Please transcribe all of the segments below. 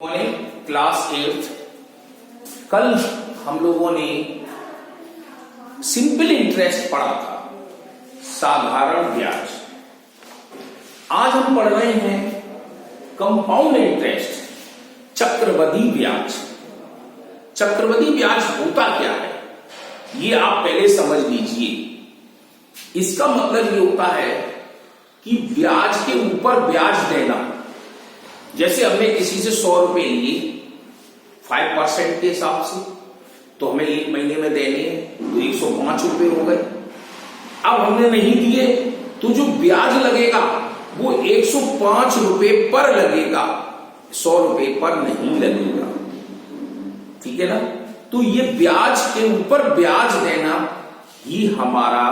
Class 8 कल हम लोगों ने सिंपल इंटरेस्ट पढ़ा था, साधारण ब्याज। आज हम पढ़ रहे हैं कंपाउंड इंटरेस्ट, चक्रवृद्धि ब्याज। चक्रवृद्धि ब्याज होता क्या है ये आप पहले समझ लीजिए। इसका मतलब ये होता है कि ब्याज के ऊपर ब्याज देना। जैसे हमने किसी से 100 रुपए लिए 5% के हिसाब से, तो हमें एक महीने में देने हैं तो 105 रुपए हो गए। अब हमने नहीं दिए तो जो ब्याज लगेगा वो 105 रुपए पर लगेगा, 100 रुपए पर नहीं लगेगा। ठीक है ना? तो ये ब्याज के ऊपर ब्याज देना ही हमारा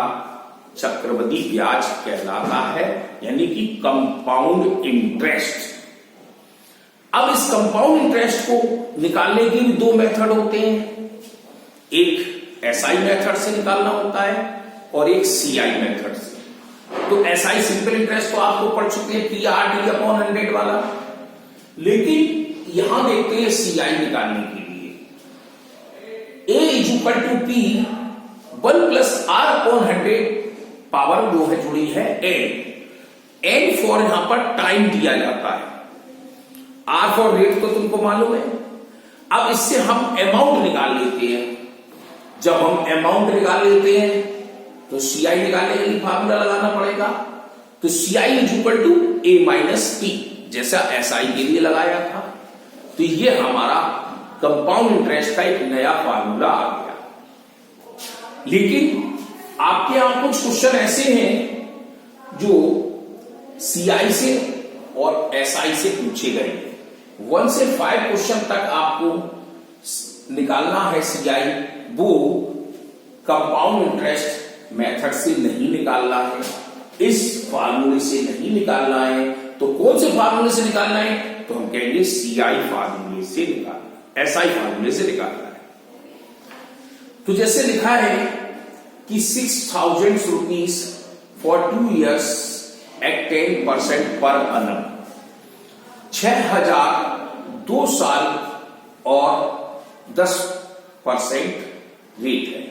चक्रवृद्धि ब्याज कहलाता है, यानी कि कंपाउंड इंटरेस्ट। अब इस कंपाउंड इंटरेस्ट को निकालने के भी दो मेथड होते हैं। एक एसआई मेथड से निकालना होता है और एक सीआई मेथड से। तो एसआई सिंपल इंटरेस्ट तो आपको पढ़ चुके हैं, टी/100 वाला। लेकिन यहां देखते हैं सीआई निकालने के लिए। A equal to P 1 plus r/100 power जो है जुड़ी है एन फॉर यहां पर टाइम दिया जाता है, आर फॉर रेट तो तुमको मालूम है। अब इससे हम अमाउंट निकाल लेते हैं। जब हम अमाउंट निकाल लेते हैं तो सीआई निकालने के लिए फार्मूला लगाना पड़ेगा। तो CI is equal to A minus T, जैसा एसआई के लिए लगाया था। तो ये हमारा कंपाउंड इंटरेस्ट का एक नया फार्मूला आ गया। लेकिन आपके यहां कुछ क्वेश्चन ऐसे हैं जो सीआई से और एसआई से पूछे गए। 1 से 5 क्वेश्चन तक आपको निकालना है सीआई, वो कंपाउंड इंटरेस्ट मेथड से नहीं निकालना है, इस फार्मूले से नहीं निकालना है। तो कौन से फार्मूले से निकालना है? तो हम कहेंगे सीआई फार्मूले से निकालना, एसआई फार्मूले से निकालना है। तो जैसे लिखा है कि 6,000 रुपीज फॉर 2 years at 10% पर annum, 6,000 2 साल और 10% रेट है।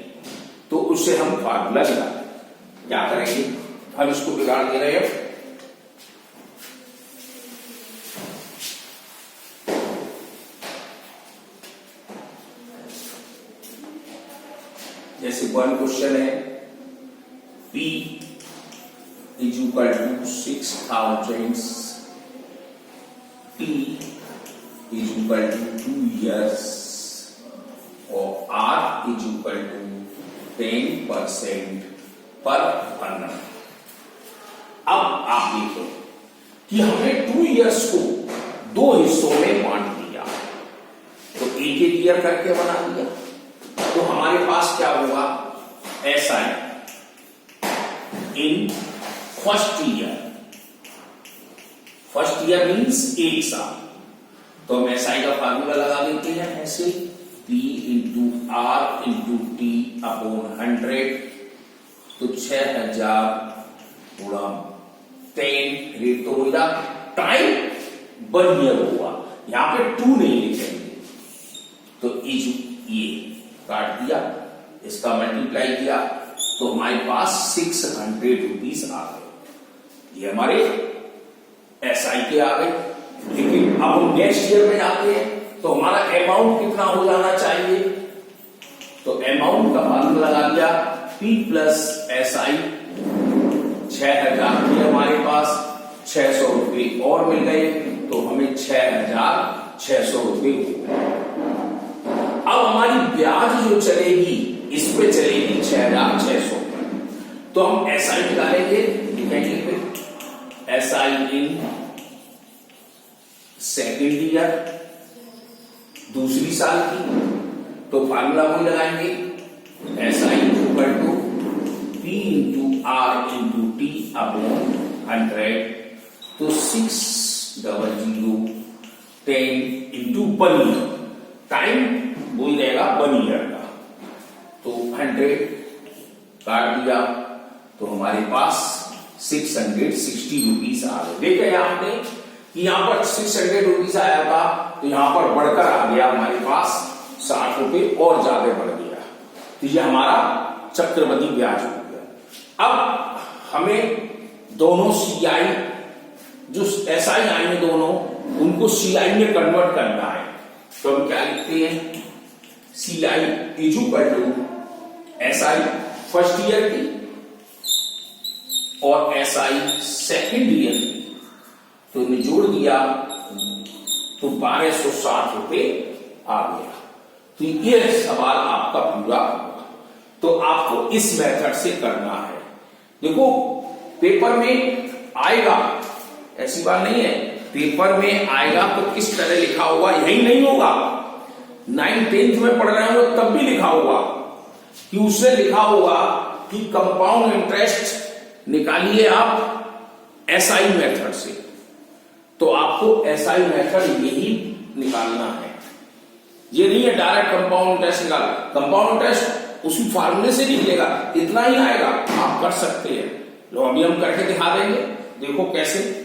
तो उससे हम फार्मूला निकालें। क्या करेंगे? हम इसको बिगाड़ दे रहे हैं। जैसे 1 क्वेश्चन है, P is equal to 6,000, T is equal to 2 years और R is equal to 10% पर annum। अब आप देखो कि हमने 2 years को 2 हिस्सों में बांट दिया, तो एक एक ईयर करके बना दिया। तो हमारे पास क्या होगा? SI in first year means 1 साल। तो हम एसआई का फार्मूला लगा देते हैं ऐसे, P into R into T upon 100। तो 6,000 गुणा 10 रेट तो होगा, टाइम 1 ईयर हुआ। यहां पे 2 नहीं लिखेंगे, तो इज ये काट दिया, इसका मल्टीप्लाई किया, तो हमारे पास 600 रुपीज आ गए। ये हमारे एसआई के आ गए। लेकिन अब हम नेक्स्ट ईयर में जाते हैं तो हमारा अमाउंट कितना हो जाना चाहिए? तो अमाउंट का फार्मूला लगा दिया, P प्लस एसआई। 6,000 थे हमारे पास, 600 रुपए और मिल गए, तो हमें 6,600 रुपए हो गए। अब हमारी ब्याज जो चलेगी इस पे चलेगी 6,600। तो हम एसआई निकालेंगे, लिखेंगे फिर एसआई इन सेकेंड ईयर, दूसरी साल की। तो फार्मूला वही लगाएंगे, SI equal to P into R into T upon 100। तो 600 10 इंटू 1 ईयर, टाइम वही रहेगा 1 ईयर का। तो 100 काट दिया, तो हमारे पास 660 रुपीज आ गए। देखा आपने कि यहां पर 600 रुपीज आया था तो यहां पर बढ़कर आ गया हमारे पास 60 रुपए और ज्यादा बढ़ गया, तो ये हमारा चक्रवृद्धि ब्याज हो गया। अब हमें दोनों सीआई जो एसआई आएंगे दोनों, उनको सीआई में कन्वर्ट करना है। तो हम क्या लिखते हैं, CI is equal to SI first year की और एसआई सेकेंड ईयर की, तो निचोड़ दिया तो 1260 रुपए आ गया। तो ये सवाल आपका पूरा होगा। तो आपको इस मेथड से करना है। देखो पेपर में आएगा, ऐसी बात नहीं है, पेपर में आएगा तो किस तरह लिखा होगा यही नहीं होगा। 9th 10th में पढ़ रहे हो तब भी लिखा होगा कि उससे लिखा होगा कि कंपाउंड इंटरेस्ट निकालिए आप एसआई मेथड से। तो आपको एसआई मेथड यही निकालना है, ये नहीं है डायरेक्ट कंपाउंड इंटरेस्ट निकाल। कंपाउंड इंटरेस्ट उसी फार्मूले से निकलेगा, इतना ही आएगा, आप कर सकते हैं। लो अभी हम करके दिखा देंगे, देखो कैसे।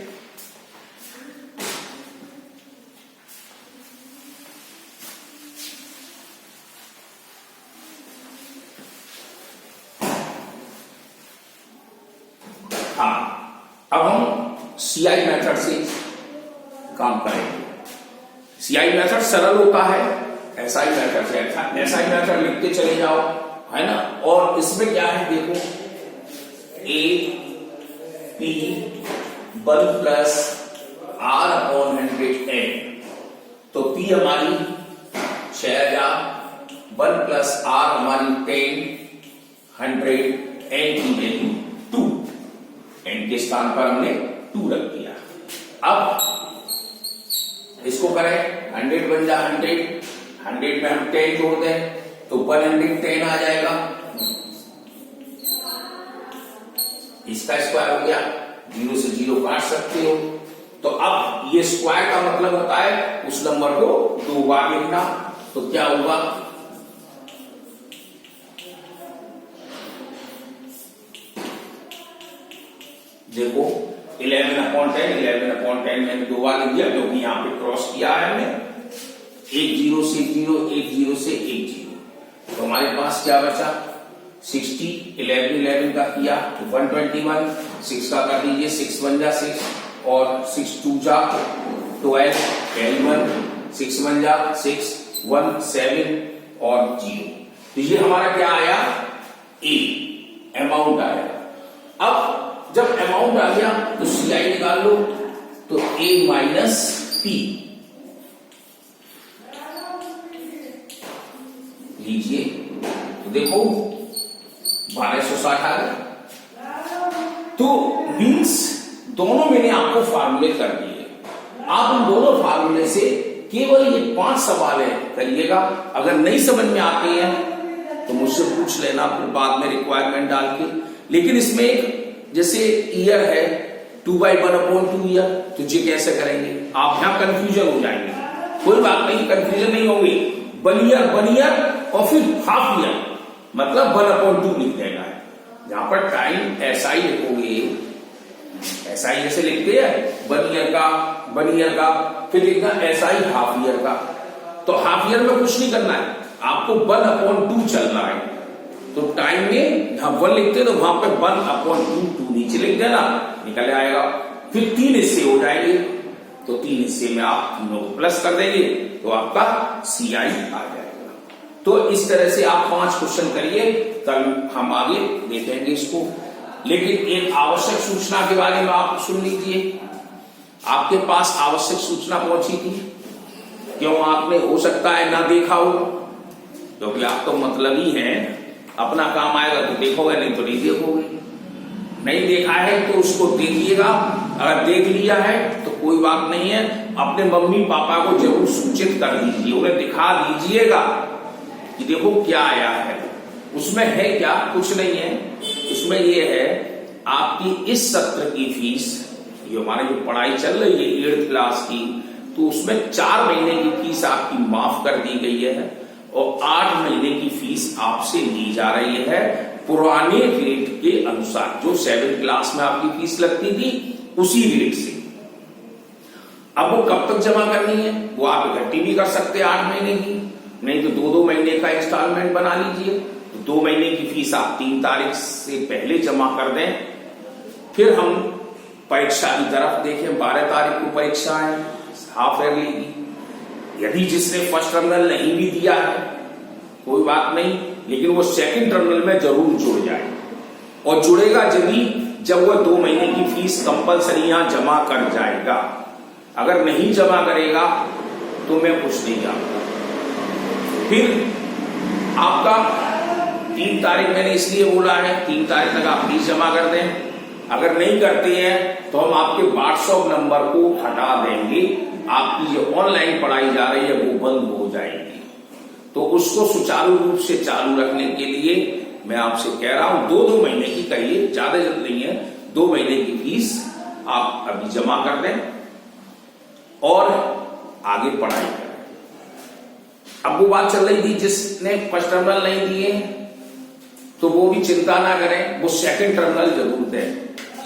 हाँ, अब हम सीआई मेथड से काम करेंगे। सीआई मेथड सरल होता है एसआई मेथड से। एसआई मेथड लिखते चले जाओ, है ना। और इसमें क्या है देखो, A P 1 plus R upon 100 N. तो पी हमारी 6000, 1 प्लस आर हमारी 10, 100, एन की वैल्यू 2, एन के स्थान पर हमने 2 रख दिया। अब इसको करें, 100 बन जा 100, 100 में हम 10 जोड़ दें तो 110 आ जाएगा, इसका स्क्वायर हो गया, 0 से 0 काट सकते हो। तो अब ये स्क्वायर का मतलब होता है उस नंबर को 2 बार लिखना। तो क्या होगा, देखो 11/10, 11/10 मैंने 2 बार लिख दिया क्योंकि यहां पे क्रॉस किया है हमने, 1 0 से 0, 1 0 से 1 0। तो हमारे पास क्या बचा, 60, 11 का किया तो 121, 6 का कर दीजिए, 6 1 जा 6 और 6 2 जा 12, 1, 6 1 जा 6, 1 7 और 0। तो ये हमारा क्या आया, ए अमाउंट आया। अब जब अमाउंट आ गया तो सीआई निकाल लो, तो ए माइनस पी लीजिए, तो देखो 1260 आ गया। तो मीन्स दोनों मैंने आपको फार्मूले कर दिए। आप उन दोनों फार्मूले से केवल ये 5 सवाल करिएगा। अगर नहीं समझ में आते हैं तो मुझसे पूछ लेना फिर बाद में रिक्वायरमेंट डाल के। लेकिन इसमें एक जैसे ईयर है 2/1/2 ईयर, तो ये कैसे करेंगे, आप यहां कंफ्यूजन हो जाएंगे। कोई बात नहीं, कंफ्यूजन नहीं होगी। 1 ईयर और फिर हाफ ईयर, मतलब 1/2 लिख देना है। जहां पर टाइम ऐसा ही लिखोगे, ऐसा ही जैसे लिखते हैं 1 ईयर का, फिर लिखना ऐसा ही हाफ ईयर का। तो हाफ ईयर में कुछ नहीं करना है, आपको 1/2 चलना है। तो टाइम में जहां 1 लिखते तो वहां पे 1/2 नीचे लिख देना, निकल आएगा। फिर 3 हिस्से हो जाएंगे, तो 3 हिस्से में आप तीनों को प्लस कर देंगे तो आपका सीआई आ जाएगा। तो इस तरह से आप 5 क्वेश्चन करिए, कल हम आगे देखेंगे इसको। लेकिन एक आवश्यक सूचना के बारे में आप सुन लीजिए। आपके पास आवश्यक सूचना पहुंची थी, क्यों आपने हो सकता है ना देखा हो, क्योंकि आप तो मतलब ही हैं, अपना काम आएगा तो देखोगे, नहीं तो नहीं देखोगे। नहीं देखा है तो उसको देखिएगा, अगर देख लिया है तो कोई बात नहीं है, अपने मम्मी पापा को जरूर सूचित कर दीजिए, उन्हें दिखा दीजिएगा कि देखो क्या आया है। उसमें है क्या, कुछ नहीं है, उसमें ये है आपकी इस सत्र की फीस, ये हमारी जो पढ़ाई चल रही है 8th क्लास की, तो उसमें 4 महीने की फीस आपकी माफ कर दी गई है और 8 महीने की फीस आपसे ली जा रही है पुराने रेट के अनुसार। जो 7th क्लास में आपकी फीस लगती थी उसी रेट से। अब वो कब तक जमा करनी है, वो आप इकट्ठी भी कर सकते हैं 8 महीने की, नहीं तो 2-2 महीने का इंस्टॉलमेंट बना लीजिए। तो 2 महीने की फीस आप 3 तारीख से पहले जमा कर दें। फिर हम परीक्षा की तरफ देखें। 12 तारीख को परीक्षा है हाफ ईयरली की। यदि जिसने फर्स्ट टर्मिनल नहीं भी दिया है कोई बात नहीं, लेकिन वो सेकंड टर्मिनल में जरूर जुड़ जाए। और जुड़ेगा जब वो 2 महीने की फीस कंपलसरी यहां जमा कर जाएगा। अगर नहीं जमा करेगा तो मैं कुछ नहीं जानता। फिर आपका 3 तारीख मैंने इसलिए बोला है, 3 तारीख तक आप फीस जमा कर दें। अगर नहीं करते हैं तो हम आपके व्हाट्सएप नंबर को हटा देंगे। आपकी जो ऑनलाइन पढ़ाई जा रही है वो बंद हो जाएगी। तो उसको सुचारू रूप से चालू रखने के लिए मैं आपसे कह रहा हूं 2-2 महीने की करिए, ज्यादा जल्द नहीं है। 2 महीने की फीस आप अभी जमा कर दें और आगे पढ़ाई करें। अब वो बात चल रही थी जिसने फर्स्ट टर्मिनल नहीं दिए तो वो भी चिंता ना करें, वो सेकंड टर्मिनल जरूर दें।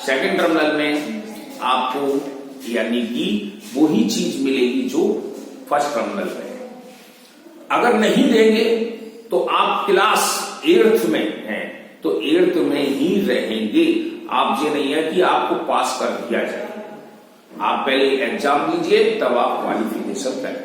सेकंड टर्मिनल में आपको यानी कि वही चीज मिलेगी जो फर्स्ट टर्मिनल में है। अगर नहीं देंगे तो आप क्लास 8th में हैं तो 8th में ही रहेंगे। आप ये नहीं है कि आपको पास कर दिया जाए। आप पहले एग्जाम दीजिए तब आप क्वालिफिकेशन करें।